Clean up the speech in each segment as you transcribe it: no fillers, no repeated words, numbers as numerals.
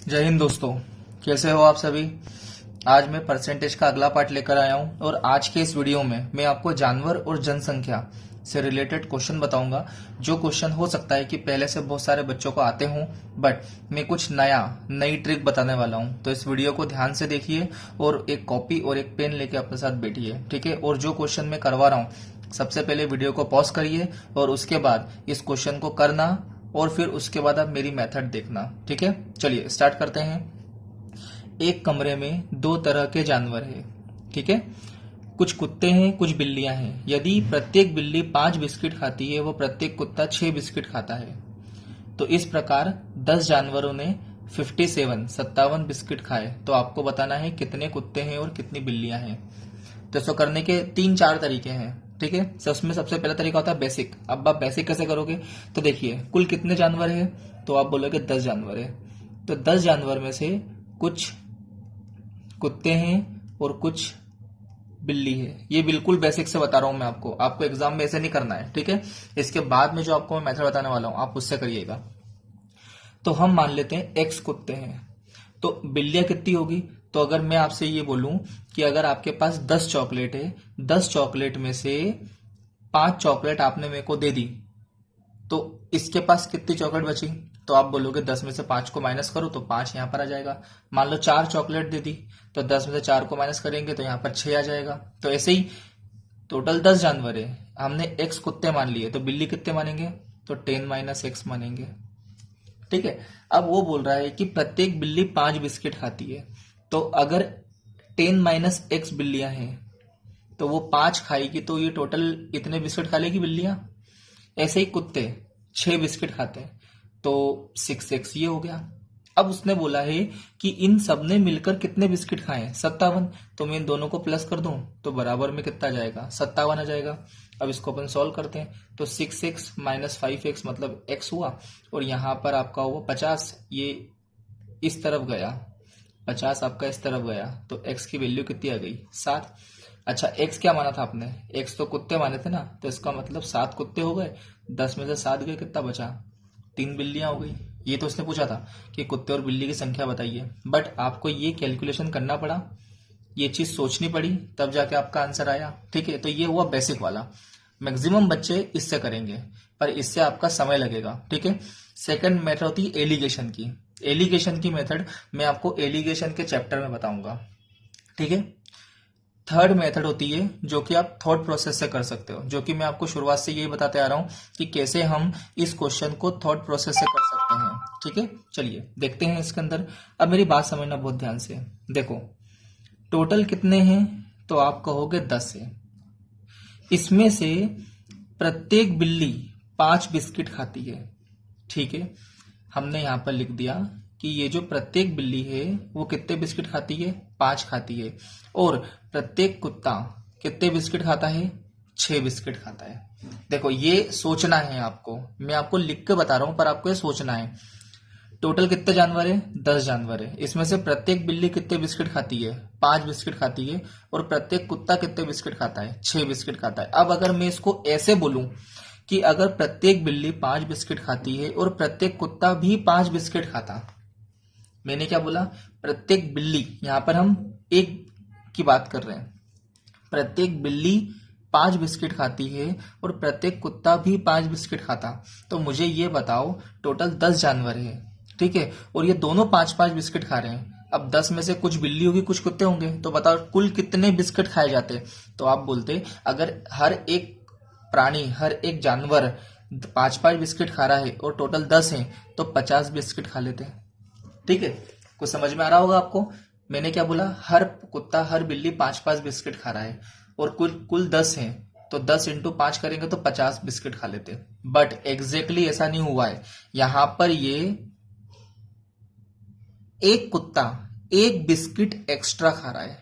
जय हिंद दोस्तों। कैसे हो आप सभी। आज मैं परसेंटेज का अगला पार्ट लेकर आया हूं और आज के इस वीडियो में मैं आपको जानवर और जनसंख्या से रिलेटेड क्वेश्चन बताऊंगा। जो क्वेश्चन हो सकता है कि पहले से बहुत सारे बच्चों को आते हों, बट मैं कुछ नई ट्रिक बताने वाला हूं। तो इस वीडियो को ध्यान से देखिए और एक कॉपी और एक पेन लेके अपने साथ बैठिए, ठीक है। और जो क्वेश्चन मैं करवा रहा हूं, सबसे पहले वीडियो को पॉज करिए और उसके बाद इस क्वेश्चन को करना और फिर उसके बाद आप मेरी मेथड देखना, ठीक है। चलिए स्टार्ट करते हैं। एक कमरे में दो तरह के जानवर हैं, ठीक है। कुछ कुत्ते हैं, कुछ बिल्लियां हैं। यदि प्रत्येक बिल्ली 5 बिस्किट खाती है, वो प्रत्येक कुत्ता 6 बिस्किट खाता है। तो इस प्रकार 10 जानवरों ने 57 बिस्किट खाए। तो आपको बताना है कितने कुत्ते हैं और कितनी बिल्लियां हैं। तो इसको करने के 3-4 तरीके हैं, ठीक है। उसमें सबसे पहला तरीका होता है बेसिक। अब आप बेसिक कैसे करोगे, तो देखिए कुल कितने जानवर है, तो आप बोलोगे 10 जानवर है। तो 10 जानवर में से कुछ कुत्ते हैं और कुछ बिल्ली है। ये बिल्कुल बेसिक से बता रहा हूं मैं आपको एग्जाम में ऐसे नहीं करना है, ठीक है। इसके बाद में जो आपको मैं मेथड बताने वाला हूं, आप उससे करिएगा। तो हम मान लेते हैं x कुत्ते हैं, तो बिल्लियां कितनी होगी। तो अगर मैं आपसे ये बोलूं कि अगर आपके पास 10 चॉकलेट है, 10 चॉकलेट में से 5 चॉकलेट आपने मेरे को दे दी, तो इसके पास कितनी चॉकलेट बची। तो आप बोलोगे 10 में से 5 को माइनस करो, तो 5 यहां पर आ जाएगा। मान लो 4 चॉकलेट दे दी, तो 10 में से 4 को माइनस करेंगे तो यहां पर 6 आ जाएगा। तो ऐसे ही टोटल 10 जानवर है, हमने x कुत्ते मान लिए, तो बिल्ली कितने मानेंगे, तो 10 - x मानेंगे, ठीक है। अब वो बोल रहा है कि प्रत्येक बिल्ली 5 बिस्किट खाती है। तो अगर 10 - x बिल्लियां हैं तो वो 5 खाएगी, तो ये टोटल इतने बिस्किट खा लेगी बिल्लियां। ऐसे ही कुत्ते 6 बिस्किट खाते हैं, तो 6x ये हो गया। अब उसने बोला है कि इन सब ने मिलकर कितने बिस्किट खाए, 57। तो मैं इन दोनों को प्लस कर दूं तो बराबर में कितना आ जाएगा, 57 आ जाएगा। अब इसको अपन सॉल्व करते हैं, तो 6x - 5x मतलब x हुआ, और यहां पर आपका हुआ 50। ये इस तरफ गया, 50 आपका इस तरफ गया, तो x की वैल्यू कितनी आ गई, 7। अच्छा, x क्या माना था आपने, x तो कुत्ते माने थे ना, तो इसका मतलब 7 कुत्ते हो गए, 10 में से 7 गए, कितना बचा, 3 बिल्लियां हो गई। ये तो उसने पूछा था कि कुत्ते और बिल्ली की संख्या बताइए, बट आपको ये कैलकुलेशन करना पड़ा, ये चीज सोचनी पड़ी, तब जाके आपका आंसर आया, ठीक है। तो ये हुआ बेसिक वाला। मैक्सिमम बच्चे इससे करेंगे, पर इससे आपका समय लगेगा, ठीक है। सेकंड मेथड होती है एलिगेशन की। एलिगेशन की मेथड मैं आपको एलिगेशन के चैप्टर में बताऊंगा, ठीक है। थर्ड मेथड होती है जो कि आप थॉट प्रोसेस से कर सकते हो, जो कि मैं आपको शुरुआत से यही बताते आ रहा हूं कि कैसे हम इस क्वेश्चन को थॉट प्रोसेस से कर सकते हैं, ठीक है। चलिए देखते हैं इसके अंदर। अब मेरी बात समझना बहुत ध्यान से। देखो टोटल कितने हैं, तो आप कहोगे 10 है। इसमें से प्रत्येक बिल्ली 5 बिस्किट खाती है, ठीक है। हमने यहां पर लिख दिया कि ये जो प्रत्येक बिल्ली है वो कितने बिस्किट खाती है, 5 खाती है। और प्रत्येक कुत्ता कितने बिस्किट खाता है, 6 बिस्किट खाता है। देखो ये सोचना है आपको, मैं आपको लिख के बता रहा हूं पर आपको ये सोचना है। टोटल कितने जानवर है, 10 जानवर है। इसमें से प्रत्येक बिल्ली कितने बिस्किट खाती है, 5 बिस्किट खाती है। और प्रत्येक कुत्ता कितने बिस्किट खाता है, 6 बिस्किट खाता है। अब अगर मैं इसको ऐसे बोलूं कि अगर प्रत्येक बिल्ली 5 बिस्किट खाती है और प्रत्येक कुत्ता भी 5 बिस्किट खाता, मैंने क्या बोला, प्रत्येक बिल्ली, यहां पर हम एक की बात कर रहे हैं, प्रत्येक बिल्ली 5 बिस्किट खाती है और प्रत्येक कुत्ता भी 5 बिस्किट खाता। तो मुझे ये बताओ टोटल 10 जानवर है, ठीक है, और ये दोनों 5-5 बिस्किट खा रहे हैं। अब 10 में से कुछ बिल्ली होगी, कुछ कुत्ते होंगे, तो बताओ कुल कितने बिस्किट खाए जाते। तो आप बोलते अगर हर एक प्राणी, हर एक जानवर 5-5 बिस्किट खा रहा है और टोटल 10 है, तो 50 बिस्किट खा लेते हैं, ठीक है। कुछ समझ में आ रहा होगा आपको। मैंने क्या बोला, हर कुत्ता, हर बिल्ली 5-5 बिस्किट खा रहा है और कुल कुल 10 है, तो 10 × 5 करेंगे तो 50 बिस्किट खा लेते हैं। बट एग्जैक्टली ऐसा नहीं हुआ है। यहां पर ये एक कुत्ता 1 बिस्किट एक्स्ट्रा खा रहा है।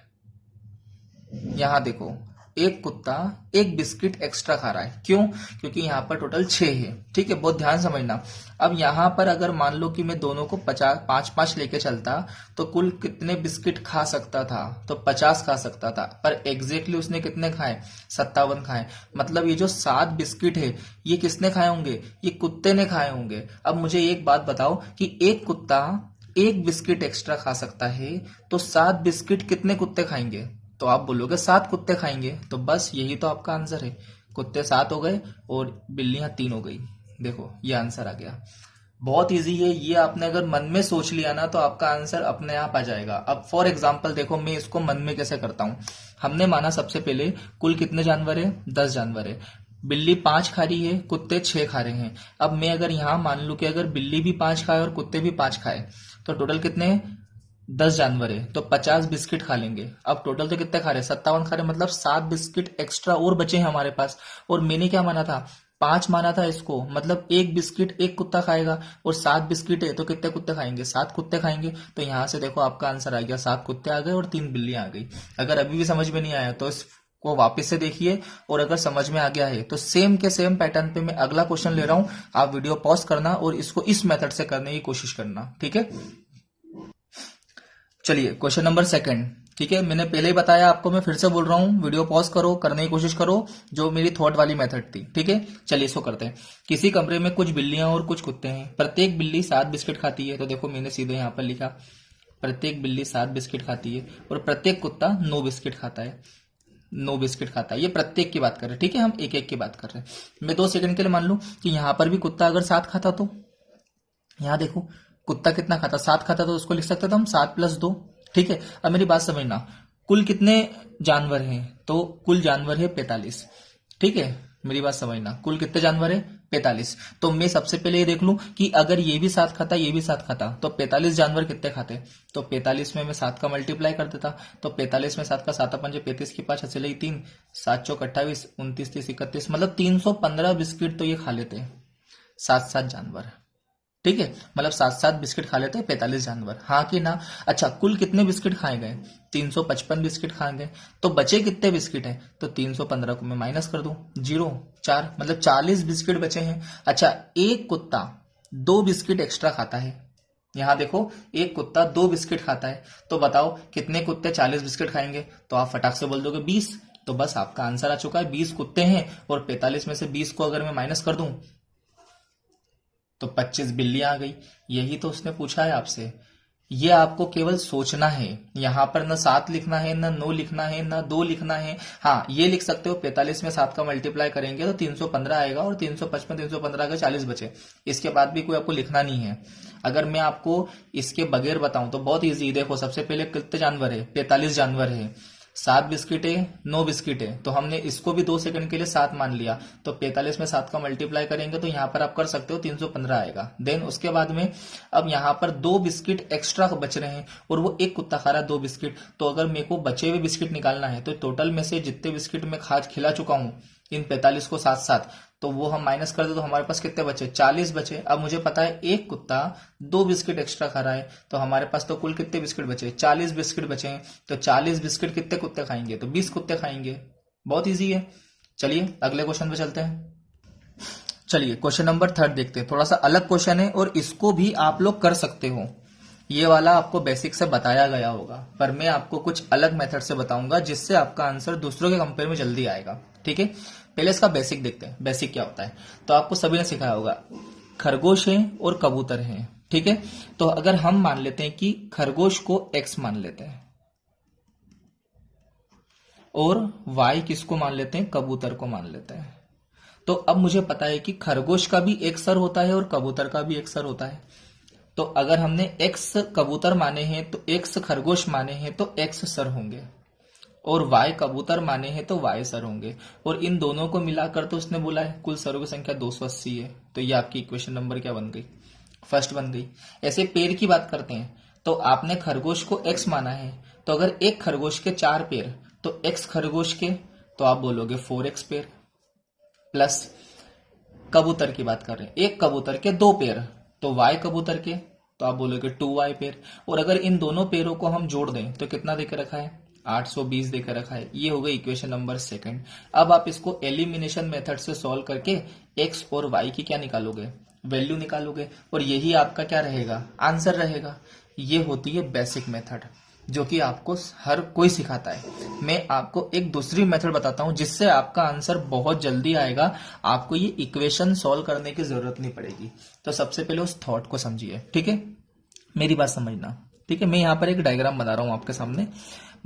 यहां देखो, एक कुत्ता 1 बिस्किट एक्स्ट्रा खा रहा है। क्यों, क्योंकि यहां पर टोटल 6 है, ठीक है। बहुत ध्यान समझना। अब यहां पर अगर मान लो कि मैं दोनों को 5-5 लेके चलता, तो कुल कितने बिस्किट खा सकता था, तो 50 खा सकता था। पर एग्जैक्टली उसने कितने खाए, 57 खाए। मतलब ये जो 7 बिस्किट है ये किसने खाए होंगे, ये कुत्ते ने खाए होंगे। अब मुझे एक बात बताओ कि एक कुत्ता एक बिस्किट एक्स्ट्रा खा सकता है, तो 7 बिस्किट कितने कुत्ते खाएंगे? तो आप बोलोगे 7 कुत्ते खाएंगे। तो बस यही तो आपका आंसर है। कुत्ते 7 हो गए और बिल्लियां 3 हो गई। देखो ये आंसर आ गया। बहुत इजी है ये, आपने अगर मन में सोच लिया ना तो आपका आंसर अपने आप आ जाएगा। अब फॉर एग्जाम्पल देखो मैं इसको मन में कैसे करता हूं। हमने माना सबसे पहले कुल कितने जानवर है? 10 जानवर है। बिल्ली 5 खा रही है, कुत्ते 6 खा रहे हैं। अब मैं अगर यहां मान लू कि अगर बिल्ली भी 5 खाए और कुत्ते भी 5 खाए तो टोटल कितने? 10 जानवर है तो 50 बिस्किट खा लेंगे। अब टोटल तो कितने खा रहे हैं? 57 खा रहे हैं, मतलब 7 बिस्किट एक्स्ट्रा और बचे हैं हमारे पास। और मैंने क्या माना था? 5 माना था इसको, मतलब एक बिस्किट एक कुत्ता खाएगा और 7 बिस्किट है तो कितने कुत्ते खाएंगे? 7 कुत्ते खाएंगे। तो यहां से देखो आपका आंसर आ गया, 7 कुत्ते आ गए और 3 बिल्लियां आ गई। अगर अभी भी समझ में नहीं आया तो इसको वापस से देखिए, और अगर समझ में आ गया है तो सेम के सेम पैटर्न पे मैं अगला क्वेश्चन ले रहा हूं। आप वीडियो पॉज करना और इसको इस मेथड से करने की कोशिश करना, ठीक है? चलिए क्वेश्चन नंबर 2। ठीक है, मैंने पहले ही बताया आपको, मैं फिर से बोल रहा हूं, वीडियो पॉज करो, करने की कोशिश करो, जो मेरी थॉट वाली मेथड थी। ठीक है, चलिए इसको करते हैं। किसी कमरे में कुछ बिल्लियां और कुछ कुत्ते हैं। प्रत्येक बिल्ली 7 बिस्किट खाती है। तो देखो मैंने सीधे यहां पर लिखा, प्रत्येक बिल्ली 7 बिस्किट खाती है और प्रत्येक कुत्ता 9 बिस्किट खाता है। 9 बिस्किट खाता है, ये प्रत्येक की बात कर रहे हैं। ठीक है, हम एक एक की बात कर रहे हैं। मैं 2 सेकंड के लिए मान लू कि यहां पर भी कुत्ता अगर 7 खाता, तो यहां देखो कुत्ता कितना खाता? 7 खाता, तो उसको लिख सकते थे हम 7 + 2। ठीक है, अब मेरी बात समझना, कुल कितने जानवर हैं? तो कुल जानवर है 45। ठीक है, मेरी बात समझना, कुल कितने जानवर है? 45। तो मैं सबसे पहले ये देख लूं कि अगर ये भी 7 खाता, ये भी 7 खाता, तो 45 जानवर कितने खाते? तो 45 में मैं 7 का मल्टीप्लाई कर देता। तो 45 में 7 का 7 पंजे 35 की 5 चले 3, 7 चौक 28, 29 30 31, मतलब 315 बिस्किट तो ये खा लेते हैं 7 जानवर। ठीक है, मतलब 7 बिस्किट खा लेते हैं 45 जानवर, हाँ कि ना? अच्छा, कुल कितने बिस्किट खाए गए? 355 बिस्किट खाए गए। तो बचे कितने बिस्किट हैं? तो 315 को मैं माइनस कर दूं, 0 4, मतलब 40 बिस्किट बचे हैं। अच्छा, एक कुत्ता 2 बिस्किट एक्स्ट्रा खाता है। यहां देखो, एक कुत्ता 2 बिस्किट खाता है, तो बताओ कितने कुत्ते 40 बिस्किट खाएंगे? तो आप फटाक से बोल दोगे 20। तो बस आपका आंसर आ चुका है, 20 कुत्ते हैं और 45 में से 20 को अगर मैं माइनस कर दूं तो 25 बिल्लियां आ गई। यही तो उसने पूछा है आपसे। ये आपको केवल सोचना है, यहां पर न 7 लिखना है, न 9 लिखना है, न 2 लिखना है। हाँ, ये लिख सकते हो 45 में 7 का मल्टीप्लाई करेंगे तो 315 आएगा और 355 315 का 40 बचे। इसके बाद भी कोई आपको लिखना नहीं है। अगर मैं आपको इसके बगैर बताऊं तो बहुत इजी। देखो सबसे पहले कितने जानवर है? 45 जानवर है। 7 बिस्किट है, 9 बिस्किट है, तो हमने इसको भी 2 सेकंड के लिए 7 मान लिया। तो 45 में 7 का मल्टीप्लाई करेंगे तो यहां पर आप कर सकते हो 315 आएगा। देन उसके बाद में अब यहां पर 2 बिस्किट एक्स्ट्रा बच रहे हैं और वो एक कुत्ता खा रहा है 2 बिस्किट। तो अगर मेरे को बचे हुए बिस्किट निकालना है तो टोटल में से जितने बिस्किट मैं खिला चुका हूं इन 45 को साथ साथ, तो वो हम माइनस कर दे तो हमारे पास कितने बचे? 40 बचे। अब मुझे पता है एक कुत्ता 2 बिस्किट एक्स्ट्रा खा रहा है, तो हमारे पास तो कुल कितने बिस्किट बचे? 40 बिस्किट बचे हैं। तो 40 बिस्किट कितने कुत्ते खाएंगे? तो 20 कुत्ते खाएंगे। बहुत इजी है। चलिए अगले क्वेश्चन पे चलते हैं। चलिए क्वेश्चन नंबर 3 देखते हैं। थोड़ा सा अलग क्वेश्चन है और इसको भी आप लोग कर सकते हो। ये वाला आपको बेसिक से बताया गया होगा, पर मैं आपको कुछ अलग मेथड से बताऊंगा जिससे आपका आंसर दूसरों के कंपेयर में जल्दी आएगा। ठीक है, पहले इसका बेसिक देखते हैं। बेसिक क्या होता है? तो आपको सभी ने सिखाया होगा, खरगोश है और कबूतर है। ठीक है, तो अगर हम मान लेते हैं कि खरगोश को x मान लेते हैं और y किसको मान लेते हैं? कबूतर को मान लेते हैं। तो अब मुझे पता है कि खरगोश का भी एक सर होता है और कबूतर का भी एक सर होता है। तो अगर हमने x कबूतर माने हैं तो x खरगोश माने हैं तो x सर होंगे, और y कबूतर माने हैं तो y सर होंगे, और इन दोनों को मिलाकर तो उसने बोला है कुल सरों की संख्या 280 है। तो ये आपकी इक्वेशन नंबर क्या बन गई? फर्स्ट बन गई। ऐसे पैर की बात करते हैं, तो आपने खरगोश को x माना है, तो अगर एक खरगोश के 4 पैर तो x खरगोश के, तो आप बोलोगे 4x पैर, प्लस कबूतर की बात कर रहे हैं, एक कबूतर के 2 पैर तो y कबूतर के, तो आप बोलोगे 2y पैर। और अगर इन दोनों पैरों को हम जोड़ दें तो कितना देकर रखा है? 820 देकर रखा है। ये हो गई इक्वेशन नंबर 2। अब आप इसको एलिमिनेशन मेथड से सॉल्व करके x और y की क्या निकालोगे? वैल्यू निकालोगे, और यही आपका क्या रहेगा? आंसर रहेगा। ये होती है बेसिक मेथड, जो कि आपको हर कोई सिखाता है। मैं आपको एक दूसरी मेथड बताता हूं जिससे आपका आंसर बहुत जल्दी आएगा। आपको ये इक्वेशन सॉल्व करने की जरूरत नहीं पड़ेगी। तो सबसे पहले उस थॉट को समझिए। ठीक है, मेरी बात समझना, ठीक है। मैं यहाँ पर एक डायग्राम बना रहा हूँ आपके सामने।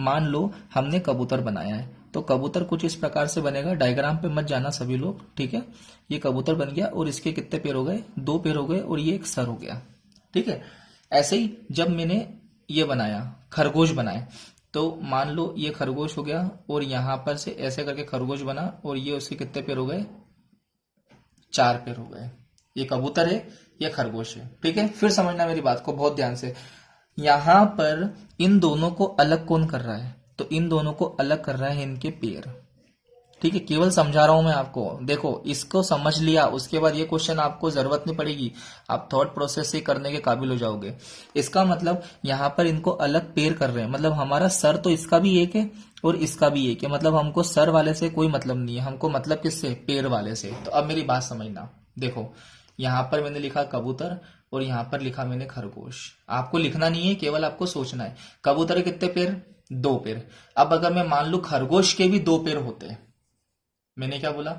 मान लो हमने कबूतर बनाया है, तो कबूतर कुछ इस प्रकार से बनेगा। डायग्राम पे मत जाना सभी लोग, ठीक है। ये कबूतर बन गया और इसके कितने पैर हो गए? 2 पैर हो गए और ये एक सर हो गया, ठीक है। ऐसे ही जब मैंने ये बनाया, खरगोश बनाए, तो मान लो ये खरगोश हो गया और यहां पर से ऐसे करके खरगोश बना और ये उसके कितने पैर हो गए? 4 पैर हो गए। ये कबूतर है, ये खरगोश है, ठीक है। फिर समझना मेरी बात को बहुत ध्यान से। यहां पर इन दोनों को अलग कौन कर रहा है? तो इन दोनों को अलग कर रहा है इनके पैर, ठीक है। केवल समझा रहा हूं मैं आपको। देखो, इसको समझ लिया, उसके बाद ये क्वेश्चन आपको जरूरत नहीं पड़ेगी, आप थॉट प्रोसेस से करने के काबिल हो जाओगे। इसका मतलब यहां पर इनको अलग पैर कर रहे हैं, मतलब हमारा सर तो इसका भी एक है और इसका भी एक है, मतलब हमको सर वाले से कोई मतलब नहीं है, हमको मतलब किससे? पैर वाले से। तो अब मेरी बात समझना। देखो, यहां पर मैंने लिखा कबूतर और यहां पर लिखा मैंने खरगोश। आपको लिखना नहीं है, केवल आपको सोचना है। कबूतर के कितने पैर? 2 पैर। अब अगर मैं मान लू खरगोश के भी 2 पैर होते, मैंने क्या बोला?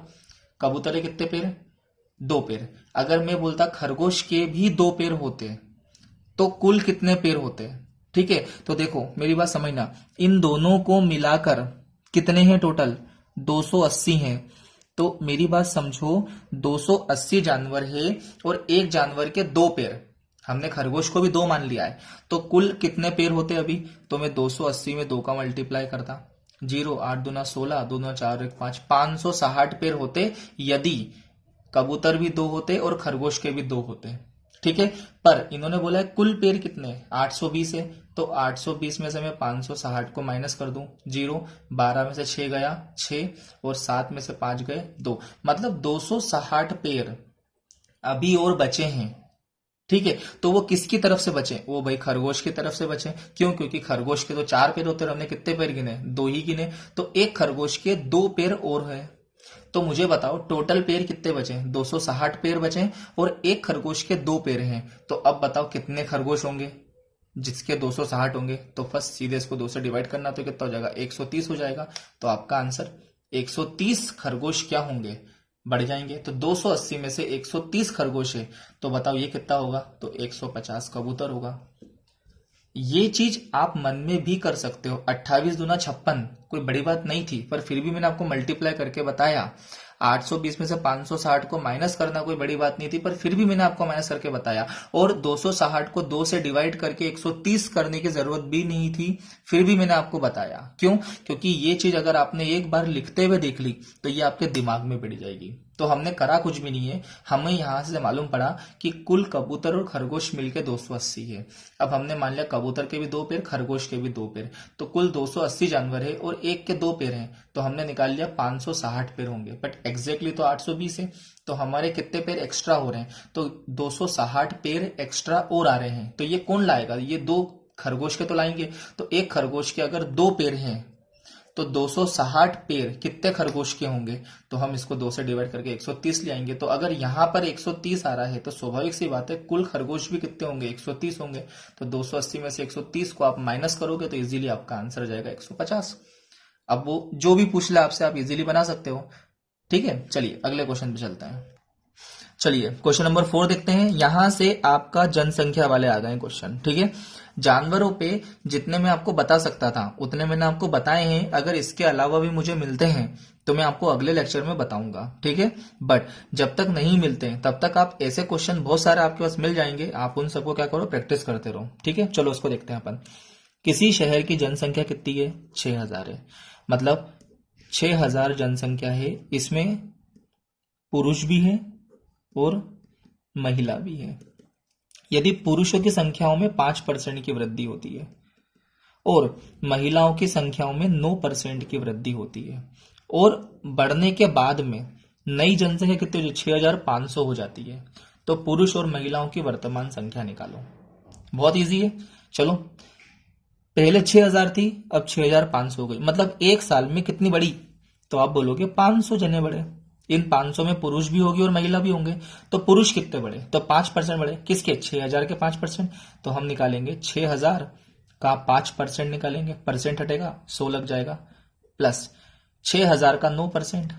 कबूतर के कितने पैर? 2 पैर। अगर मैं बोलता खरगोश के भी 2 पैर होते, तो कुल कितने पैर होते? ठीक है, तो देखो मेरी बात समझना, इन दोनों को मिलाकर कितने हैं टोटल? 280 हैं। तो मेरी बात समझो, 280 जानवर है और एक जानवर के 2 पैर, हमने खरगोश को भी 2 मान लिया है, तो कुल कितने पैर होते अभी? तो मैं 280 में 2 का मल्टीप्लाई करता, 0, 8 दूना 16, 2 दूना 4, 1 5, 560 पैर होते यदि कबूतर भी 2 होते और खरगोश के भी 2 होते, ठीक है। पर इन्होंने बोला है कुल पैर कितने? 820 है, तो 820 में से मैं 560 को माइनस कर दूं, 0, 12 में से 6 गया 6 और 7 में से 5 गए 2, मतलब 260 पैर अभी और बचे हैं, ठीक है। तो वो किसकी तरफ से बचे? वो भाई खरगोश की तरफ से बचे। क्यों? क्योंकि खरगोश के तो 4 पैर होते और हमने कितने पैर गिने? 2 ही गिने। तो एक खरगोश के 2 पैर और है। तो मुझे बताओ टोटल पैर कितने बचे? 260 पैर बचे और एक खरगोश के 2 पैर हैं। तो अब बताओ कितने खरगोश होंगे जिसके 260 होंगे? तो फर्स्ट सीधे इसको 2 से डिवाइड करना, तो कितना हो जाएगा? 130 हो जाएगा। तो आपका आंसर 130 खरगोश क्या होंगे? बढ़ जाएंगे। तो 280 में से 130 खरगोश है, तो बताओ ये कितना होगा? तो 150 कबूतर होगा। ये चीज आप मन में भी कर सकते हो। 28 दूना 56 कोई बड़ी बात नहीं थी, पर फिर भी मैंने आपको मल्टीप्लाई करके बताया। 820 में से 560 को माइनस करना कोई बड़ी बात नहीं थी, पर फिर भी मैंने आपको माइनस करके बताया। और 260 को 2 से डिवाइड करके 130 करने की जरूरत भी नहीं थी, फिर भी मैंने आपको बताया। क्यों? क्योंकि ये चीज अगर आपने एक बार लिखते हुए देख ली तो ये आपके दिमाग में बैठ जाएगी। तो हमने करा कुछ भी नहीं है, हमें यहां से मालूम पड़ा कि कुल कबूतर और खरगोश मिलके 280 है। अब हमने मान लिया कबूतर के भी 2 पैर, खरगोश के भी 2 पैर, तो कुल 280 जानवर है और एक के 2 पैर हैं, तो हमने निकाल लिया 560 पैर होंगे। बट एग्जैक्टली तो 820 है, तो हमारे कितने पैर एक्स्ट्रा हो रहे हैं? तो 260 पैर एक्स्ट्रा और आ रहे हैं। तो ये कौन लाएगा? ये 2 खरगोश के तो लाएंगे। तो एक खरगोश के अगर 2 पैर हैं तो 260 पैर कितने खरगोश के होंगे? तो हम इसको 2 से डिवाइड करके 130 ले आएंगे। तो अगर यहां पर 130 आ रहा है तो स्वाभाविक सी बात है कुल खरगोश भी कितने होंगे? 130 होंगे। तो 280 में से 130 को आप माइनस करोगे तो इजीली आपका आंसर आ जाएगा 150। अब वो जो भी पूछ ले आपसे आप इजीली बना सकते हो, ठीक है। चलिए अगले क्वेश्चन पे चलते हैं। चलिए क्वेश्चन नंबर 4 देखते हैं। यहां से आपका जनसंख्या वाले आ गए क्वेश्चन, ठीक है। जानवरों पे जितने मैं आपको बता सकता था उतने मैंने आपको बताए हैं। अगर इसके अलावा भी मुझे मिलते हैं तो मैं आपको अगले लेक्चर में बताऊंगा, ठीक है। बट जब तक नहीं मिलते हैं तब तक आप ऐसे क्वेश्चन बहुत सारे आपके पास मिल जाएंगे, आप उन सबको क्या करो? प्रैक्टिस करते रहो, ठीक है। चलो उसको देखते हैं अपन। किसी शहर की जनसंख्या कितनी है? 6000 है। मतलब 6000 जनसंख्या है, इसमें पुरुष भी है और महिला भी है। यदि पुरुषों की संख्याओं में 5% की वृद्धि होती है और महिलाओं की संख्याओं में 9% की वृद्धि होती है और बढ़ने के बाद में नई जनसंख्या कितनी हो? 6500 हो जाती है, तो पुरुष और महिलाओं की वर्तमान संख्या निकालो। बहुत इजी है। चलो, पहले 6000 थी, अब 6500 हो गई, मतलब एक साल में कितनी बढ़ी? तो आप बोलोगे 500 जने बढ़े। इन 500 में पुरुष भी होगी और महिला भी होंगे, तो पुरुष कितने बढ़े? तो 5% बढ़े। किसके? 6000 के 5%। तो हम निकालेंगे 6000 का 5% निकालेंगे, परसेंट हटेगा 100 लग जाएगा, प्लस 6000 का 9%।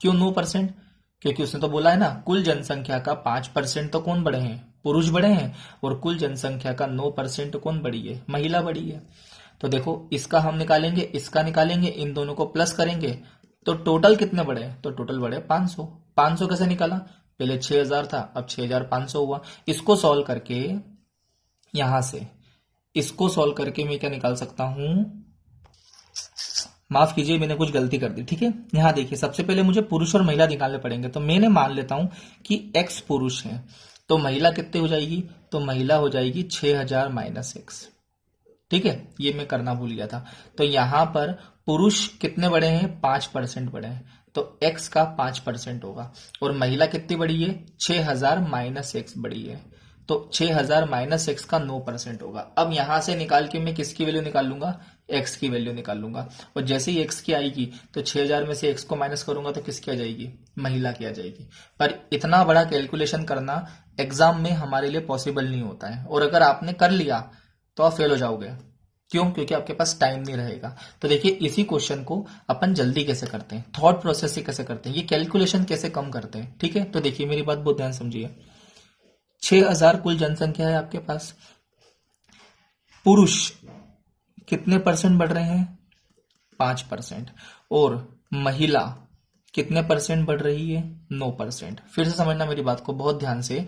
क्यों 9%? क्योंकि उसने तो बोला है ना कुल जनसंख्या का 5% तो कौन बढ़े हैं? पुरुष बड़े हैं और कुल जनसंख्या का 9% कौन बड़ी है, महिला बड़ी है। तो देखो इसका हम निकालेंगे, इसका निकालेंगे, इन दोनों को प्लस करेंगे तो टोटल कितने बड़े हैं, तो टोटल बड़े 500। 500 कैसे निकाला, पहले 6000 था, अब 6500 हुआ। इसको सॉल्व करके यहां से इसको सॉल्व करके मैं क्या निकाल सकता हूं, माफ कीजिए मैंने कुछ गलती कर दी, ठीक है। यहां देखिए सबसे पहले मुझे पुरुष और महिला निकालने पड़ेंगे, तो मैंने मान लेता हूं कि x पुरुष है तो महिला कितनी हो जाएगी, तो महिला हो जाएगी 6000 माइनस एक्स, ठीक है। ये मैं करना भूल गया था। तो यहां पर पुरुष कितने बड़े हैं, 5% बड़े हैं, तो x का 5% होगा। और महिला कितनी बड़ी है, 6000 माइनस एक्स बड़ी है, तो 6000 माइनस एक्स का 9% होगा। अब यहां से निकाल के मैं किसकी वैल्यू निकाल लूंगा, x की वैल्यू निकाल लूंगा। और जैसे ही x की आएगी तो 6000 में से x को माइनस करूंगा तो किसकी आ जाएगी, महिला की आ जाएगी। पर इतना बड़ा कैलकुलेशन करना एग्जाम में हमारे लिए पॉसिबल नहीं होता है, और अगर आपने कर लिया तो आप फेल हो जाओगे। क्यों, क्योंकि आपके पास टाइम नहीं रहेगा। तो देखिए इसी क्वेश्चन को अपन जल्दी कैसे करते हैं, थॉट प्रोसेस से कैसे करते हैं, ये कैलकुलेशन कैसे कम करते हैं, ठीक है। तो देखिए मेरी बात बहुत ध्यान समझिए। 6000 कुल जनसंख्या है आपके पास, पुरुष कितने परसेंट बढ़ रहे हैं, 5%, और महिला कितने परसेंट बढ़ रही है, 9%। फिर से समझना मेरी बात को बहुत ध्यान से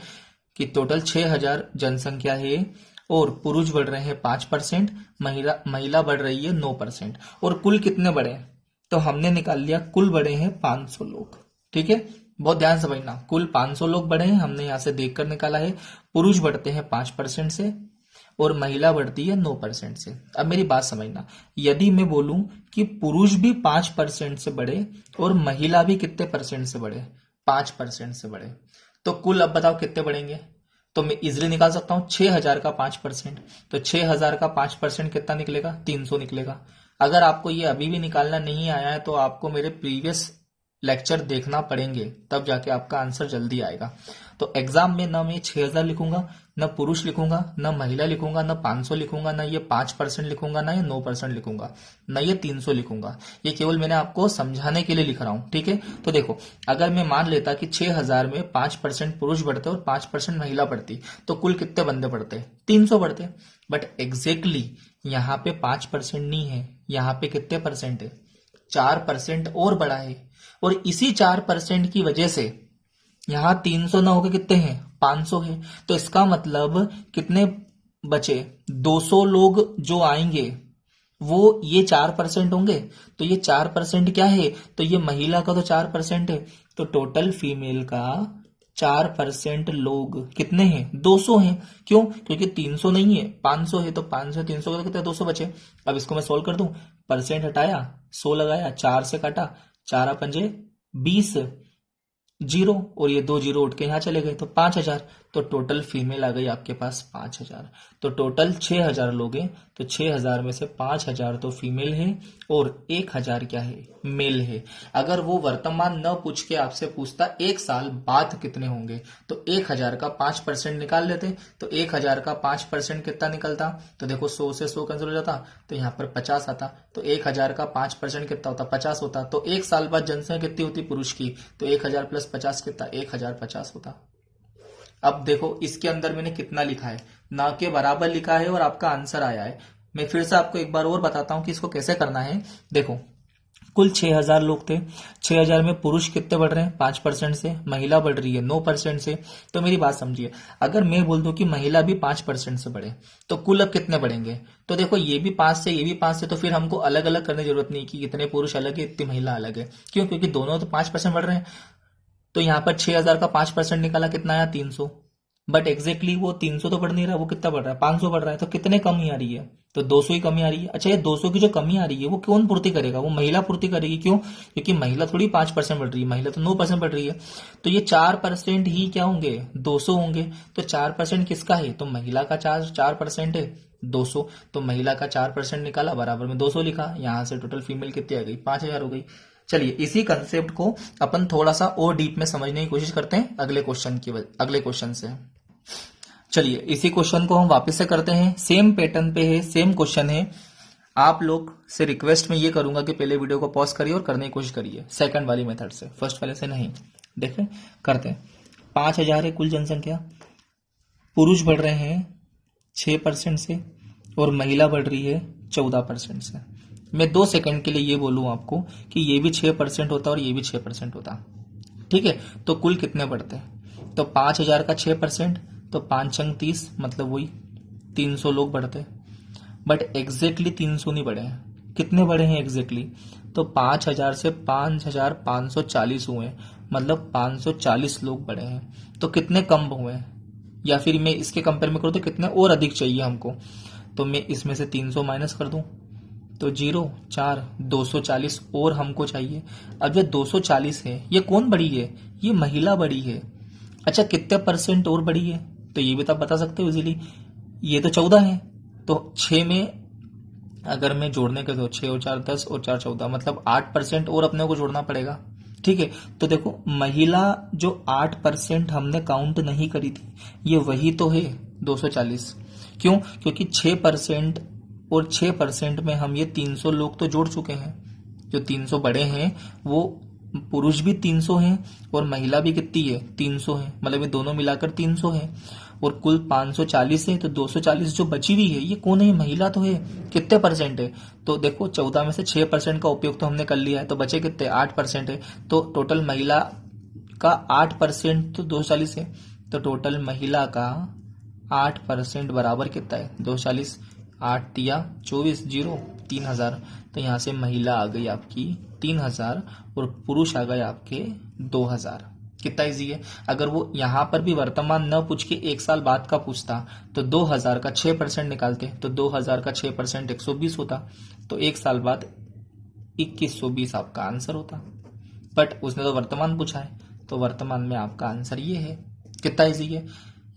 कि टोटल 6000 जनसंख्या है और पुरुष बढ़ रहे हैं 5%, महिला बढ़ रही है 9%, और कुल कितने बढ़े, तो हमने निकाल लिया कुल बढ़े हैं 500 लोग, ठीक है। बहुत ध्यान समझना, कुल 500 लोग बढ़े हैं, हमने यहां से देखकर निकाला है। पुरुष बढ़ते हैं 5% से और महिला बढ़ती है 9% से। अब मेरी बात समझना, यदि मैं बोलूं कि पुरुष भी 5% से बढ़े और महिला भी कितने परसेंट से बढ़े, 5% से बढ़े, तो कुल अब बताओ कितने बढ़ेंगे। तो मैं इजिली निकाल सकता हूं 6000 का 5%, तो 6000 का 5% कितना निकलेगा, 300 निकलेगा। अगर आपको ये अभी भी निकालना नहीं आया है तो आपको मेरे प्रीवियस लेक्चर देखना पड़ेंगे, तब जाके आपका आंसर जल्दी आएगा। तो एग्जाम में ना मैं 6000 लिखूंगा, न पुरुष लिखूंगा, न महिला लिखूंगा, न 500 लिखूंगा, न ये 5% लिखूंगा, न ये 9% लिखूंगा, न ये 300 लिखूंगा। ये केवल मैंने आपको समझाने के लिए लिख रहा हूं, ठीक है। तो देखो अगर मैं मान लेता कि 6000 में 5% पुरुष बढ़ते और 5% महिला बढ़ती, तो कुल कितने बंदे बढ़ते, 300 बढ़ते। बट एग्जैक्टली यहाँ पे 5% नहीं है, यहाँ पे कितने परसेंट है, 4% और बढ़ा है। और इसी 4% की वजह से यहां 300 ना होकर कितने हैं, 500 है। तो इसका मतलब कितने बचे, 200 लोग जो आएंगे वो ये 4% होंगे। तो ये 4% क्या है, तो ये महिला का तो 4% है, तो टोटल फीमेल का 4% लोग कितने हैं, 200 हैं। क्यों, क्योंकि 300 नहीं है, 500 है, तो 500 300 का तो कितने, 200 बचे। अब इसको मैं सोल्व कर दूं, परसेंट हटाया, 100 लगाया, 4 से काटा, 4 पंजे 20, जीरो, और ये 2 जीरो उठ के यहां चले गए, तो 5000। तो टोटल फीमेल आ गई आपके पास 5000। तो टोटल 6000 लोग हैं, तो 6000 में से 5000 तो फीमेल है और 1000 क्या है, मेल है। अगर वो वर्तमान न पूछ के आपसे पूछता 1 साल बाद कितने होंगे, तो 1000 का 5% निकाल लेते। तो 1000 का 5% कितना निकलता, तो देखो 100 से 100 कैंसिल हो जाता, तो यहाँ पर 50 आता। तो 1000 का 5% कितना होता, 50 होता। तो 1 साल बाद जनसंख्या कितनी होती पुरुष की, तो 1000 प्लस 50 कितना, 1050 होता। अब देखो इसके अंदर मैंने कितना लिखा है, ना के बराबर लिखा है और आपका आंसर आया है। मैं फिर से आपको एक बार और बताता हूं कि इसको कैसे करना है। देखो कुल 6000 लोग थे, 6000 में पुरुष कितने बढ़ रहे हैं, 5% से, महिला बढ़ रही है 9% से। तो मेरी बात समझिए, अगर मैं बोल दूं कि महिला भी 5% से बढ़े, तो कुल अब कितने बढ़ेंगे, तो देखो ये भी 5 से, ये भी 5 से, तो फिर हमको अलग अलग करने की जरूरत नहीं कि इतने पुरुष अलग है इतनी महिला अलग है। क्यों, क्योंकि दोनों तो 5% बढ़ रहे हैं। तो यहाँ पर 6000 का 5% निकाला, कितना आया, 300। बट एग्जैक्टली वो 300 तो बढ़ नहीं रहा, वो कितना बढ़ रहा है, 500 बढ़ रहा है। तो कितने कमी आ रही है, तो 200 ही कमी आ रही है। अच्छा ये 200 की जो कमी आ रही है वो कौन पूर्ति करेगा, वो महिला पूर्ति करेगी। क्यों, क्योंकि महिला थोड़ी 5% बढ़ रही है, महिला तो 9% बढ़ रही है। तो ये 4% ही क्या होंगे, 200 होंगे। तो 4% किसका है, तो महिला का 4% है, 200। तो महिला का 4% निकाला, बराबर में 200 लिखा। यहां से टोटल फीमेल कितनी आ गई, 5000 हो गई। चलिए इसी कंसेप्ट को अपन थोड़ा सा और डीप में समझने की कोशिश करते हैं अगले क्वेश्चन से। चलिए इसी क्वेश्चन को हम वापस से करते हैं, सेम पैटर्न पे है, सेम क्वेश्चन है। आप लोग से रिक्वेस्ट में ये करूंगा कि पहले वीडियो को पॉज करिए और करने की कोशिश करिए सेकंड वाली मेथड से, फर्स्ट वाले से नहीं। देखें करते हैं। 5000 है कुल जनसंख्या, पुरुष बढ़ रहे हैं 6% से और महिला बढ़ रही है 14% से। मैं 2 सेकंड के लिए ये बोलूं आपको कि ये भी 6% होता और ये भी 6% होता, ठीक है। तो कुल कितने बढ़ते? तो 5,000 का 6%, तो 5 अंक 30, मतलब वही 300 लोग बढ़ते। बट एग्जैक्टली 300 नहीं बढ़े हैं। कितने बढ़े हैं एग्जैक्टली? तो 5,000 से 5,540 हुए, मतलब 540 लोग बढ़े हैं। तो कितने कम हुए हैं? या फिर मैं इसके कंपेयर में करूँ तो कितने और अधिक चाहिए हमको? तो मैं इसमें से 300 माइनस कर दूं तो 0 4 240 और हमको चाहिए। अब ये 240 है, ये कौन बड़ी है? ये महिला बड़ी है। अच्छा, कितने % और बड़ी है? तो ये भी तो आप बता सकते हो इजीली। ये तो 14 है, तो 6 में अगर मैं जोड़ने के तो 6 और 4 10 और 4 14, मतलब 8% और अपने को जोड़ना पड़ेगा, ठीक है। तो देखो, महिला जो 8% हमने काउंट नहीं करी थी, ये वही तो है 240। क्यों? क्योंकि 6% और 6% में हम ये 300 लोग तो जोड़ चुके हैं। जो 300 बड़े हैं वो पुरुष भी 300 हैं और महिला भी कितनी है? 300 है, मतलब ये दोनों मिलाकर 300 है। और कुल 540 है, तो 240 जो बची हुई है ये कौन है? महिला तो है। कितने % है? तो देखो, 14 में से 6% का उपयोग तो हमने कर लिया है, तो बचे कितने? 8% है। तो टोटल महिला का 8% तो 240 है। तो टोटल महिला का 8% बराबर कितना है? 240। 8 तिया 24, 0 3000। तो यहाँ से महिला आ गई आपकी 3000 और पुरुष आ गए आपके 2000। कितना इजी है। अगर वो यहाँ पर भी वर्तमान न पूछ के 1 साल बाद का पूछता तो 2000 का 6% निकालते, तो 2000 का 6% 120 होता, तो 1 साल बाद 2120 आपका आंसर होता। बट उसने तो वर्तमान पूछा है, तो वर्तमान में आपका आंसर ये है। कितना इजी है।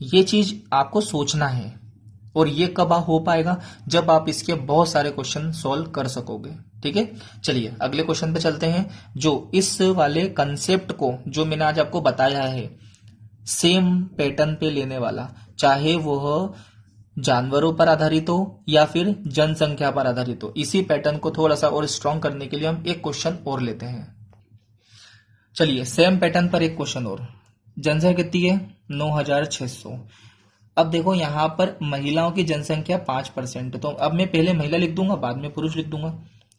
ये चीज आपको सोचना है। और ये कब हो पाएगा? जब आप इसके बहुत सारे क्वेश्चन सॉल्व कर सकोगे, ठीक है। चलिए अगले क्वेश्चन पे चलते हैं, जो इस वाले कंसेप्ट को जो मैंने आज आपको बताया है सेम पैटर्न पे लेने वाला, चाहे वह जानवरों पर आधारित हो या फिर जनसंख्या पर आधारित हो, इसी पैटर्न को थोड़ा सा और स्ट्रॉन्ग करने के लिए हम एक क्वेश्चन और लेते हैं। चलिए, सेम पैटर्न पर एक क्वेश्चन और। जनसंख्या कितनी है? 9,600। अब देखो, यहां पर महिलाओं की जनसंख्या 5%, तो अब मैं पहले महिला लिख दूंगा, बाद में पुरुष लिख दूंगा।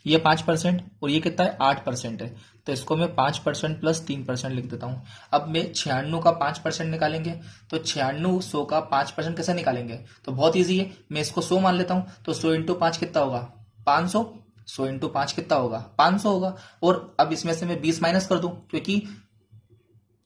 ये 5% और ये कितना है? 8% है। तो इसको मैं 5% प्लस 3% लिख देता हूं। अब मैं 96 का 5% निकालेंगे, तो 96 का 5% कैसे निकालेंगे? तो बहुत ईजी है, मैं इसको 100 मान लेता हूं। तो 100 इंटू 5 कितना होगा? 500। 100 इंटू 5 कितना होगा? 500 होगा। और अब इसमें से मैं 20 माइनस कर दूं, क्योंकि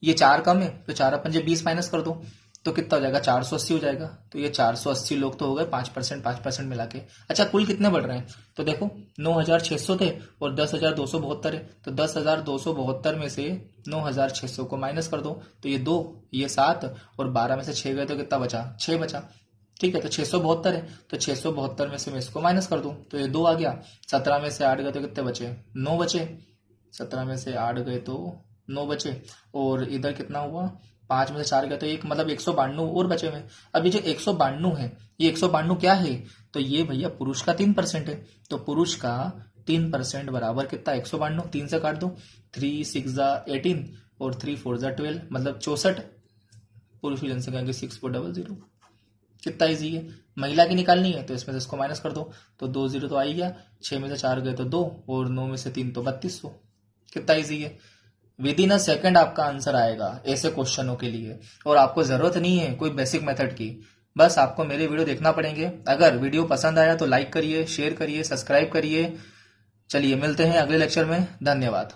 ये 4 कम है, तो 4 अपन 20 माइनस कर दो, तो कितना हो जाएगा? 480 हो जाएगा। तो ये 480 लोग तो हो गए 5% मिला के। अच्छा, कुल कितने बढ़ रहे हैं? तो देखो, 9,600 थे और 10,272 है, तो 10,272 में से 9,600 को माइनस कर दो, तो ये 2, ये 7 और 12 में से 6 गए, तो कितना बचा? 6 बचा, ठीक है। तो 672 है, तो 672 में से मैं इसको माइनस कर दूं, तो ये 2 आ गया। 17 में से 8 गए तो कितने बचे? 9 बचे। 17 में से 8 गए तो 9 बचे। और इधर कितना हुआ? 5 में से 4 गए तो 1, मतलब 192 और बचे हुए। अब ये जो 192 है, ये 192 क्या है? तो ये भैया पुरुष का 3% है। तो पुरुष का 3% बराबर कितना? 192। 3 से काट दो, 3 6 18 और 3 4 12, मतलब 64। पुरुष की जनसंख्या 6400। कितना इजी है। महिला की निकालनी है, तो इसमें से इसको माइनस कर दो, तो 2 0 तो आ ही गया। 6 में से 4 गए तो 2 और 9 में से 3 तो 3200। कितना इजी है। विद इन अ सेकंड आपका आंसर आएगा ऐसे क्वेश्चनों के लिए। और आपको जरूरत नहीं है कोई बेसिक मेथड की, बस आपको मेरे वीडियो देखना पड़ेंगे। अगर वीडियो पसंद आया तो लाइक करिए, शेयर करिए, सब्सक्राइब करिए। चलिए मिलते हैं अगले लेक्चर में। धन्यवाद।